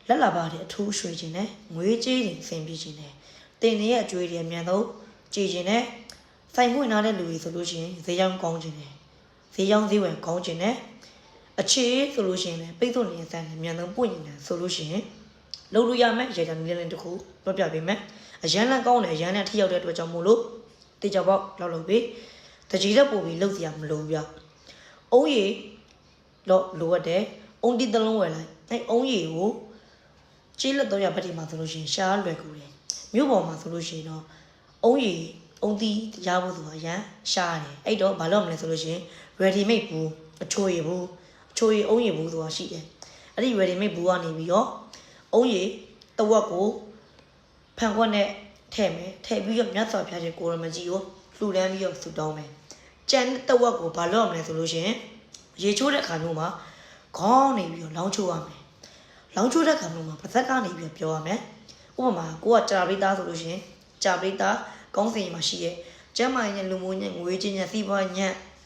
လက်လာပါတဲ့အထူးရွှေခြင်းနဲ့ငွေကြေးတွေဆင်ပြေခြင်းနဲ့တင်နေရဲ့အကျွေးတွေအမြန်ဆုံးကြည်ခြင်းနဲ့ဆိုင်ပွင့်ထားတဲ့လူတွေဆိုလို့ရှိရင်ဈေးရောင်းကောင်းခြင်းနဲ့ဈေးရောင်းဈေးဝယ်ကောင်းခြင်းနဲ့အခြေဆိုလို့ရှိရင်လည်းပိတ်ဆို့နေတဲ့ဆန်တွေအမြန်ဆုံးပွင့်နေတာဆိုလို့ရှိရင်လုပ်လို့ရမယ်ရေတံနည်းလင်းတစ်ခုပြောပြပေးမယ်အရန်လန့်ကောင်းတယ်အရန်နဲ့ထိရောက်တဲ့အတွက်ကြောင့်မို့လို့တေချာပေါက်လောက်လုပ်ပြီးတကြီးတော့ပို့ပြီးလုပ်စီရမလို့ပြအုံးရီတော့လိုအပ်တယ်အုံးတီးတလုံးဝယ်လိုက်အဲ့အုံးရီကိုကြီးလက်တော့ရပတ်ဒီမှာဆိုလို့ရှိရင်ရှားလွယ်ကူတယ်မြို့ပေါ်မှာဆိုလို့ရှိရင်တော့အုံးရီအုံးတီးရဖို့ဆိုတာရန်ရှားတယ်အဲ့တော့ဘာလို့မလဲဆိုလို့ရှိရင် ready made ဘူးအချိုရည်ဘူးအချိုရည်အုံးရီဘူးဆိုတာရှိတယ်အဲ့ဒီ ready made ဘူးကနေပြီးတော့အုံးရီတဝက်ကိုဖန်ခွက်နဲ့ထည့်မယ်ထည့်ပြီးတော့မြတ်စွာဘုရားရှင်ကိုရမကြီးကိုလှူဒန်းပြီးတော့ဆူတောင်းမယ်ကြံတဝက်ကိုဘာလို့ရမလဲဆိုလို့ရှိရင်ရေချိုးတဲ့ခါမျိုးမှာခေါင်းနေပြီးတော့လောင်းချိုးရမယ်လောင်းချိုးတဲ့ခါမျိုးမှာပါဇက်ကနေပြီးတော့ပြောရမယ်ဥပမာကိုကကြာပရိသဆိုလို့ရှိရင်ကြာပရိသကောင်းစင်မှာရှိရဲ့ကျမ်းမာရင်လူမျိုးညငွေချင်းညစီးပွားည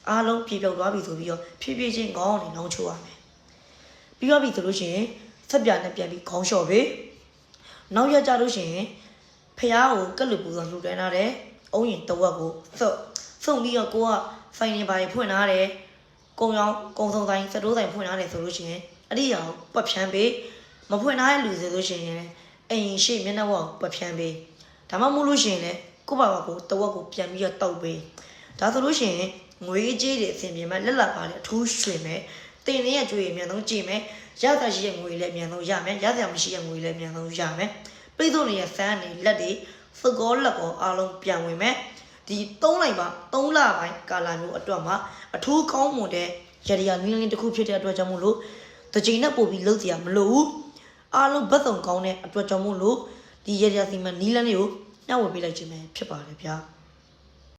အားလုံးပြေပြောက်သွားပြီဆိုပြီးတော့ဖြည်းဖြည်းချင်းခေါင်းနေလောင်းချိုးရမယ်ပြီးတော့ပြီဆိုလို့ရှိရင်ဆက်ပြနဲ့ပြန်ပြီးခေါင်းလျှော့ပေးနောက်ရကြလို့ရှိရင်ဖះကိုကက်လူပူဆိုလှူဒန်းထားတဲ့အုံးရင်တဝက်ကိုစုံပြီးတော့ကိုကဖိုင်နေပါဖွင့်ထားတယ်ကုံရောင်းကုံစုံဆိုင်စတိုးဆိုင်ဖွင့်ထားတယ်ဆိုလို့ရှိရင်အဲ့ဒီအောင်ပတ်ဖြန်းပေးမဖွင့်ထားတဲ့လူဆိုလို့ရှိရင်အိမ်ရှိမျက်နှာဝက်ပတ်ဖြန်းပေးဒါမှမဟုတ်လို့ရှိရင်လည်းကိုပါကိုတဝက်ကိုပြန်ပြီးတော့တောက်ပေးဒါဆိုလို့ရှိရင်ငွေကြေးတွေအဆင်ပြေမဲ့လက်လက်ပါလေအထူးရွှေမဲ့တင်နေရကြွေအမြန်ဆုံးကြည့်မယ်ရတာရှိတဲ့ငွေလည်းအမြန်ဆုံးရမယ်ရစရာမရှိတဲ့ငွေလည်းအမြန်ဆုံးရမယ်ပိတ်ဆို့နေတဲ့ဆန်းတွေလက်တွေစကောလက်ကောအားလုံးပြန်ဝင်မယ်ဒီ3လပိုင်းကာလမျိုးအတွက်မှာအထူးကောင်းမွန်တဲ့ရရနင်းလင်းတစ်ခုဖြစ်တဲ့အတွက်ကြောင့်မို့လို့တကြိမ်နဲ့ပို့ပြီးလုပ်စီရမလို့ဘူးအားလုံးဘတ်စုံကောင်းတဲ့အတွက်ကြောင့်မို့လို့ဒီရရစီမံနီးလန်းတွေကိုနှောက်ဝေပေးလိုက်ခြင်းပဲဖြစ်ပါတယ်ဗျာ